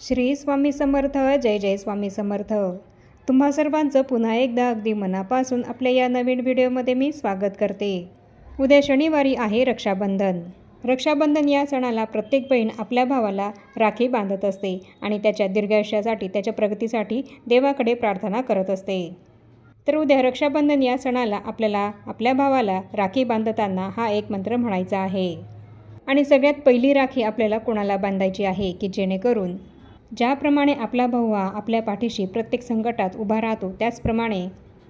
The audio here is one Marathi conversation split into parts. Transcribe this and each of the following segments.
श्री स्वामी समर्थ. जय जय स्वामी समर्थ. तुम्हा सर्वांचं पुन्हा एकदा अगदी मनापासून आपल्या या नवीन व्हिडिओमध्ये मी स्वागत करते. उद्या शनिवारी आहे रक्षाबंधन. रक्षाबंधन या सणाला प्रत्येक बहीण आपल्या भावाला राखी बांधत असते आणि त्याच्या दीर्घायुष्यासाठी, त्याच्या प्रगतीसाठी देवाकडे प्रार्थना करत असते. तर उद्या रक्षाबंधन या सणाला आपल्याला आपल्या भावाला राखी बांधताना हा एक मंत्र म्हणायचा आहे. आणि सगळ्यात पहिली राखी आपल्याला कोणाला बांधायची आहे की जेणेकरून ज्याप्रमाणे आपला भाऊ हा आपल्या पाठीशी प्रत्येक संकटात उभा राहतो, त्याचप्रमाणे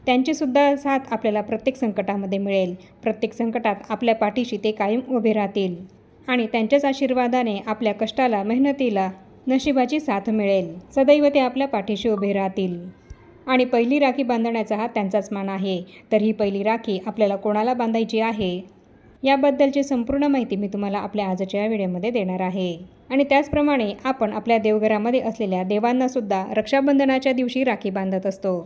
त्यांचीसुद्धा साथ आपल्याला प्रत्येक संकटामध्ये मिळेल. प्रत्येक संकटात आपल्या पाठीशी ते कायम उभे राहतील आणि त्यांच्याच आशीर्वादाने आपल्या कष्टाला, मेहनतीला, नशिबाची साथ मिळेल. सदैव ते आपल्या पाठीशी उभे राहतील. आणि पहिली राखी बांधण्याचा हा त्यांचाच मान आहे. तर ही पहिली राखी आपल्याला कोणाला बांधायची आहे याबद्दलची संपूर्ण माहिती मी तुम्हाला आपल्या आजच्या व्हिडिओमध्ये देणार आहे. आणि त्याचप्रमाणे आपण आपल्या देवघरामध्ये असलेल्या देवांनासुद्धा रक्षाबंधनाच्या दिवशी राखी बांधत असतो.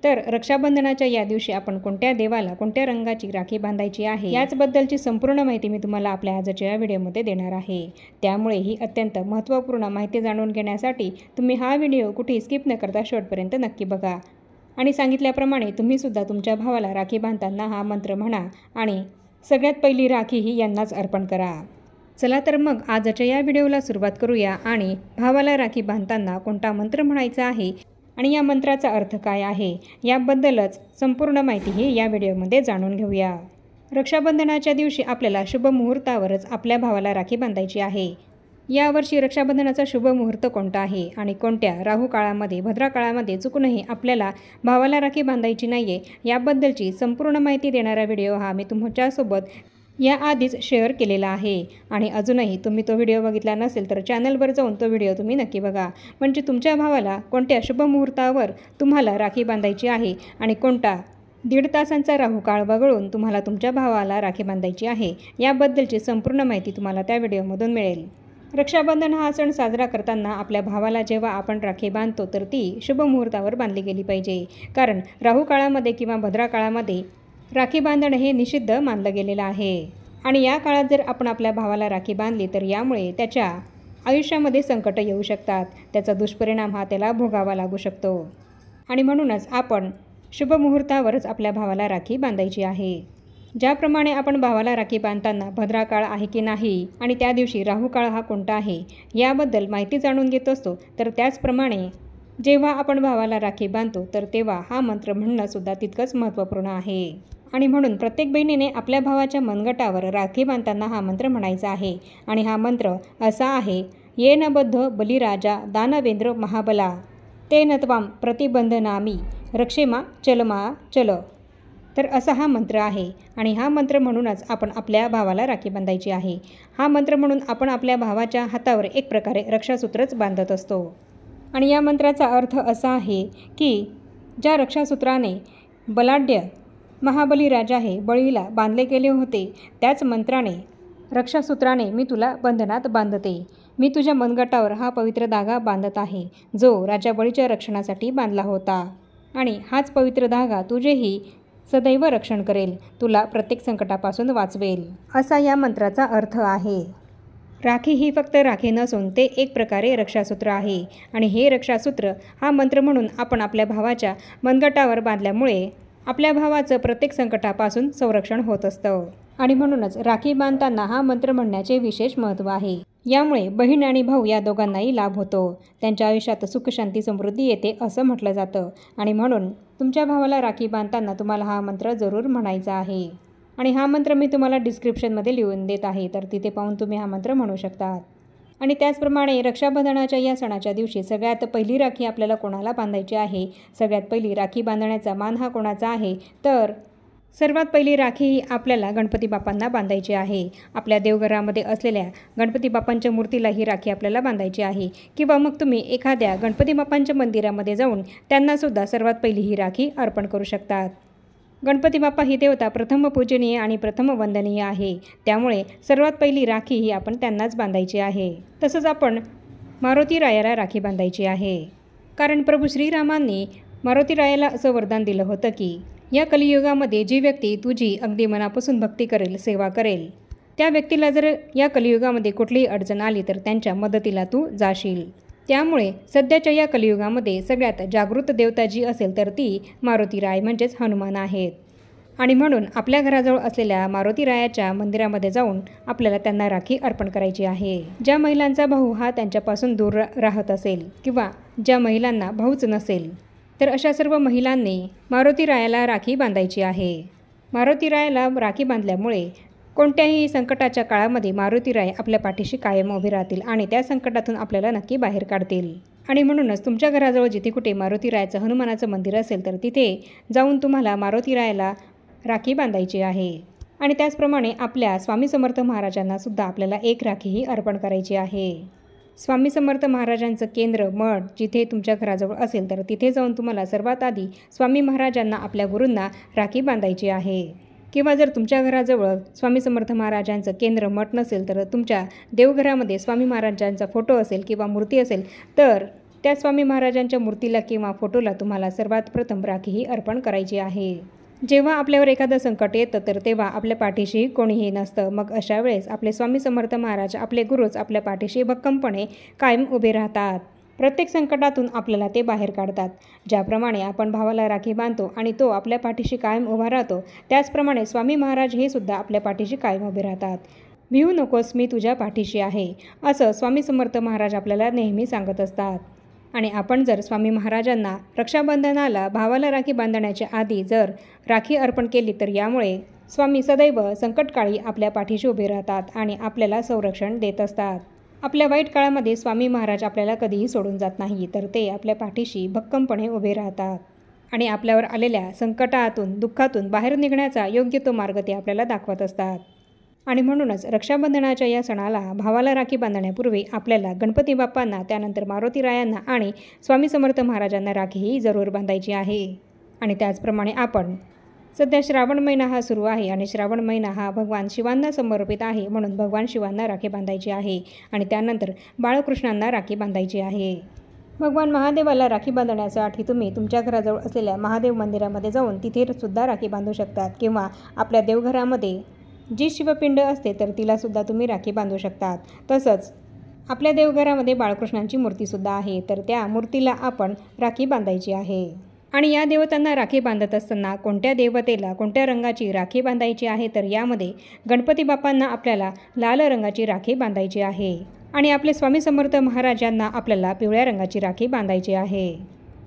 तर रक्षाबंधनाच्या या दिवशी आपण कोणत्या देवाला कोणत्या रंगाची राखी बांधायची आहे याचबद्दलची संपूर्ण माहिती मी तुम्हाला आपल्या आजच्या व्हिडिओमध्ये देणार आहे. त्यामुळे ही अत्यंत महत्त्वपूर्ण माहिती जाणून घेण्यासाठी तुम्ही हा व्हिडिओ कुठेही स्किप न करता शेवटपर्यंत नक्की बघा. आणि सांगितल्याप्रमाणे तुम्हीसुद्धा तुमच्या भावाला राखी बांधताना हा मंत्र म्हणा आणि सगळ्यात पहिली राखी ही यांनाच अर्पण करा. चला तर मग आजच्या या व्हिडिओला सुरुवात करूया. आणि भावाला राखी बांधताना कोणता मंत्र म्हणायचा आहे आणि या मंत्राचा अर्थ काय आहे याबद्दलच संपूर्ण माहिती ही या व्हिडिओमध्ये जाणून घेऊया. रक्षाबंधनाच्या दिवशी आपल्याला शुभ मुहूर्तावरच आपल्या भावाला राखी बांधायची आहे. यावर्षी रक्षाबंधनाचा शुभ मुहूर्त कोणता आहे आणि कोणत्या राहू काळामध्ये, भद्रा काळामध्ये चुकूनही आपल्याला भावाला राखी बांधायची नाही आहे याबद्दलची संपूर्ण माहिती देणारा व्हिडिओ हा मी तुमच्यासोबत याआधीच शेअर केलेला आहे. आणि अजूनही तुम्ही तो व्हिडिओ बघितला नसेल तर चॅनलवर जाऊन तो व्हिडिओ तुम्ही नक्की बघा. म्हणजे तुमच्या भावाला कोणत्या शुभ मुहूर्तावर तुम्हाला राखी बांधायची आहे आणि कोणता 1.5 तासांचा राहू काळ वगळून तुम्हाला तुमच्या भावाला राखी बांधायची आहे याबद्दलची संपूर्ण माहिती तुम्हाला त्या व्हिडिओमधून मिळेल. रक्षाबंधन हा सण साजरा करताना आपल्या भावाला जेव्हा आपण राखी बांधतो तर ती शुभ मुहूर्तावर बांधली गेली पाहिजे. कारण राहू काळामध्ये किंवा भद्रा काळामध्ये राखी बांधणे हे निषिद्ध मानलं गेलेलं आहे. आणि या काळात जर आपण आपल्या भावाला राखी बांधली तर यामुळे त्याच्या आयुष्यामध्ये संकट येऊ शकतात. त्याचा दुष्परिणाम हा त्याला भोगावा लागू शकतो. आणि म्हणूनच आपण शुभ मुहूर्तावरच आपल्या भावाला राखी बांधायची आहे. ज्याप्रमाणे आपण भावाला राखी बांधताना भद्रा काळ आहे की नाही आणि त्या दिवशी राहू काळ हा कोणता आहे याबद्दल माहिती जाणून घेत असतो, तर त्याचप्रमाणे जेव्हा आपण भावाला राखी बांधतो तर तेव्हा हा मंत्र म्हणणंसुद्धा तितकंच महत्त्वपूर्ण आहे. आणि म्हणून प्रत्येक बहिणीने आपल्या भावाच्या मनगटावर राखी बांधताना हा मंत्र म्हणायचा आहे. आणि हा मंत्र असा आहे: येन बद्ध बलिराजा दानवेंद्र महाबला तेन त्वां प्रतिबंधनामी रक्षेमा चलमा चल. तर असा हा मंत्र आहे. आणि हा मंत्र म्हणूनच आपण आपल्या भावाला राखी बांधायची आहे. हा मंत्र म्हणून आपण आपल्या भावाच्या हातावर एक प्रकारे रक्षासूत्रच बांधत असतो. आणि या मंत्राचा अर्थ असा आहे की ज्या रक्षासूत्राने बलाढ्य महाबली राजा हे बळीला बांधले गेले होते, त्याच मंत्राने रक्षासूत्राने मी तुला बंधनात बांधते. मी तुझ्या मनगटावर हा पवित्र धागा बांधत आहे जो राजा बळीच्या रक्षणासाठी बांधला होता. आणि हाच पवित्र धागा तुझेही सदैव रक्षण करेल, तुला प्रत्येक संकटापासून वाचवेल, असा या मंत्राचा अर्थ आहे. राखी ही फक्त राखी नसून ते एक प्रकारे रक्षासूत्र आहे. आणि हे रक्षासूत्र हा मंत्र म्हणून आपण आपल्या भावाच्या मनगटावर बांधल्यामुळे आपल्या भावाचं प्रत्येक संकटापासून संरक्षण होत असतं. आणि म्हणूनच राखी बांधताना हा मंत्र म्हणण्याचे विशेष महत्त्व आहे. यामुळे बहीण आणि भाऊ या दोघांनाही लाभ होतो. त्यांच्या आयुष्यात सुख, शांती, समृद्धी येते असं म्हटलं जातं. आणि म्हणून तुमच्या भावाला राखी बांधताना तुम्हाला हा मंत्र जरूर म्हणायचा आहे. आणि हा मंत्र मी तुम्हाला डिस्क्रिप्शनमध्ये लिहून देत आहे, तर तिथे पाहून तुम्ही हा मंत्र म्हणू शकता. आणि त्याचप्रमाणे रक्षाबंधनाच्या या सणाच्या दिवशी सगळ्यात पहिली राखी आपल्याला कोणाला बांधायची आहे, सगळ्यात पहिली राखी बांधण्याचा मान हा कोणाचा आहे, तर सर्वात पहिली राखी ही आपल्याला गणपती बाप्पांना बांधायची आहे. आपल्या देवघरामध्ये असलेल्या गणपती बाप्पांच्या मूर्तीला ही राखी आपल्याला बांधायची आहे. किंवा मग तुम्ही एखाद्या गणपती बाप्पांच्या मंदिरामध्ये जाऊन त्यांनासुद्धा सर्वात पहिली ही राखी अर्पण करू शकतात. गणपती बाप्पा ही देवता प्रथम पूजनीय आणि प्रथम वंदनीय आहे. त्यामुळे सर्वात पहिली राखी ही आपण त्यांनाच बांधायची आहे. तसंच आपण मारुती रायाला राखी बांधायची आहे. कारण प्रभू श्रीरामांनी मारुती रायाला असं वरदान दिलं होतं की या कलियुगामध्ये जी व्यक्ती तुझी अगदी मनापासून भक्ती करेल, सेवा करेल, त्या व्यक्तीला जर या कलियुगामध्ये कुठलीही अडचण आली तर त्यांच्या मदतीला तू जाशील. त्यामुळे सध्याच्या या कलियुगामध्ये सगळ्यात जागृत देवता जी असेल तर ती मारुतीराय म्हणजेच हनुमान आहेत. आणि म्हणून आपल्या घराजवळ असलेल्या मारुतीरायाच्या मंदिरामध्ये जाऊन आपल्याला त्यांना राखी अर्पण करायची आहे. ज्या महिलांचा भाऊ हा त्यांच्यापासून दूर राहत असेल किंवा ज्या महिलांना भाऊच नसेल तर अशा सर्व महिलांनी मारुतीरायाला राखी बांधायची आहे. मारुतीरायाला राखी बांधल्यामुळे कोणत्याही संकटाच्या काळामध्ये मारुतीराय आपल्या पाठीशी कायम उभे राहतील आणि त्या संकटातून आपल्याला नक्की बाहेर काढतील. आणि म्हणूनच तुमच्या घराजवळ जिथे कुठे मारुतीरायाचं हनुमानाचं मंदिर असेल तर तिथे जाऊन तुम्हाला मारुतीरायाला राखी बांधायची आहे. आणि त्याचप्रमाणे आपल्या स्वामी समर्थ महाराजांना सुद्धा आपल्याला एक राखीही अर्पण करायची आहे. स्वामी समर्थ महाराजांचं केंद्र मठ जिथे तुमच्या घराजवळ असेल तर तिथे जाऊन तुम्हाला सर्वात आधी स्वामी महाराजांना आपल्या गुरूंना राखी बांधायची आहे. किंवा जर तुमच्या घराजवळ स्वामी समर्थ महाराजांचं केंद्र मठ नसेल तर तुमच्या देवघरामध्ये स्वामी महाराजांचा फोटो असेल किंवा मूर्ती असेल तर त्या स्वामी महाराजांच्या मूर्तीला किंवा फोटोला तुम्हाला सर्वात प्रथम राखीही अर्पण करायची आहे. जेव्हा आपल्यावर एखादं संकट येतं तर तेव्हा आपल्या पाठीशी कोणीही नसतं. मग अशा वेळेस आपले स्वामी समर्थ महाराज आपले गुरुच आपल्या पाठीशी भक्कमपणे कायम उभे राहतात. प्रत्येक संकटातून आपल्याला ते बाहेर काढतात. ज्याप्रमाणे आपण भावाला राखी बांधतो आणि तो आपल्या पाठीशी कायम उभा राहतो त्याचप्रमाणे स्वामी महाराज हे सुद्धा आपल्या पाठीशी कायम उभे राहतात. भिवू नकोस मी तुझ्या पाठीशी आहे असं स्वामी समर्थ महाराज आपल्याला नेहमी सांगत असतात. आणि आपण जर स्वामी महाराजांना रक्षाबंधनाला भावाला राखी बांधण्याच्या आधी जर राखी अर्पण केली तर यामुळे स्वामी सदैव संकटकाळी आपल्या पाठीशी उभे राहतात आणि आपल्याला संरक्षण देत असतात. आपल्या वाईट काळामध्ये स्वामी महाराज आपल्याला कधीही सोडून जात नाही तर ते आपल्या पाठीशी भक्कमपणे उभे राहतात आणि आपल्यावर आलेल्या संकटातून दुःखातून बाहेर निघण्याचा योग्य तो मार्ग ते आपल्याला दाखवत असतात. आणि म्हणूनच रक्षाबंधनाच्या या सणाला भावाला राखी बांधण्यापूर्वी आपल्याला गणपती बाप्पांना त्यानंतर मारुतीरायांना आणि स्वामी समर्थ महाराजांना राखीही जरूर बांधायची आहे. आणि त्याचप्रमाणे आपण सध्या श्रावण महिना हा सुरू आहे आणि श्रावण महिना हा भगवान शिवांना समर्पित आहे म्हणून भगवान शिवांना राखी बांधायची आहे. आणि त्यानंतर बाळकृष्णांना राखी बांधायची आहे. भगवान महादेवाला राखी बांधण्यासाठी तुम्ही तुमच्या घराजवळ असलेल्या महादेव मंदिरामध्ये जाऊन तिथे सुद्धा राखी बांधू शकतात किंवा आपल्या देवघरामध्ये जी शिवपिंड असते तर तिलासुद्धा तुम्ही राखी बांधू शकतात. तसंच आपल्या देवघरामध्ये बाळकृष्णांची मूर्तीसुद्धा आहे तर त्या मूर्तीला आपण राखी बांधायची आहे. आणि या देवतांना राखी बांधत असताना कोणत्या देवतेला कोणत्या रंगाची राखी बांधायची आहे तर यामध्ये गणपती बाप्पांना आपल्याला लाल रंगाची राखी बांधायची आहे. आणि आपले स्वामी समर्थ महाराजांना आपल्याला पिवळ्या रंगाची राखी बांधायची आहे.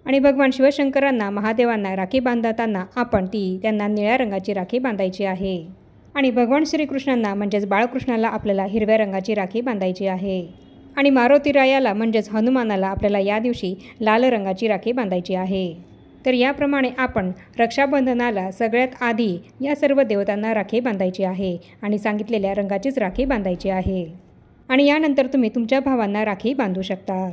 आणि भगवान शिवशंकरांना महादेवांना राखी बांधताना आपण त्यांना निळ्या रंगाची राखी बांधायची आहे. आणि भगवान श्रीकृष्णांना म्हणजेच बाळकृष्णाला आपल्याला हिरव्या रंगाची राखी बांधायची आहे. आणि मारुतीरायाला म्हणजेच हनुमानाला आपल्याला या दिवशी लाल रंगाची राखी बांधायची आहे. तर याप्रमाणे आपण रक्षाबंधनाला सगळ्यात आधी या सर्व देवतांना राखी बांधायची आहे आणि सांगितलेल्या रंगाचीच राखी बांधायची आहे. आणि यानंतर तुम्ही तुमच्या भावांना राखी बांधू शकता.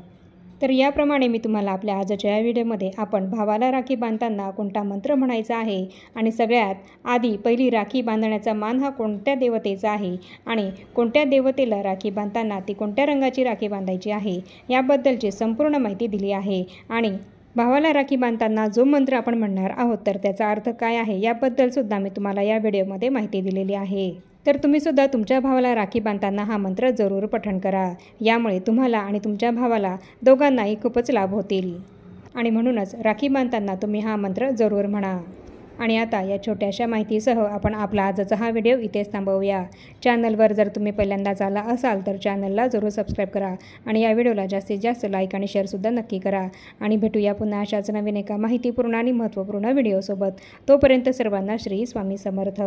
तर याप्रमाणे मी तुम्हाला आपल्या आजच्या या व्हिडिओमध्ये आपण भावाला राखी बांधताना कोणता मंत्र म्हणायचा आहे आणि सगळ्यात आधी पहिली राखी बांधण्याचा मान हा कोणत्या देवतेचा आहे आणि कोणत्या देवतेला राखी बांधताना ती कोणत्या रंगाची राखी बांधायची आहे याबद्दलची संपूर्ण माहिती दिली आहे. आणि भावाला राखी बांधताना जो मंत्र आपण म्हणणार आहोत तर त्याचा अर्थ काय आहे याबद्दलसुद्धा मी तुम्हाला या व्हिडिओमध्ये माहिती दिलेली आहे. तर तुम्हीसुद्धा तुमच्या भावाला राखी बांधताना हा मंत्र जरूर पठण करा. यामुळे तुम्हाला आणि तुमच्या भावाला दोघांनाही खूपच लाभ होतील. आणि म्हणूनच राखी बांधताना तुम्ही हा मंत्र जरूर म्हणा. आणि आता या छोट्याशा माहितीसह आपण आपला आजचा हा व्हिडिओ इथेच थांबवूया. चॅनलवर जर तुम्ही पहिल्यांदाच आला असाल तर चॅनलला जरूर सबस्क्राईब करा आणि या व्हिडिओला जास्तीत जास्त लाईक आणि शेअरसुद्धा नक्की करा. आणि भेटूया पुन्हा अशाच नवीन एका माहितीपूर्ण आणि महत्त्वपूर्ण व्हिडिओसोबत. तोपर्यंत सर्वांना श्री स्वामी समर्थ.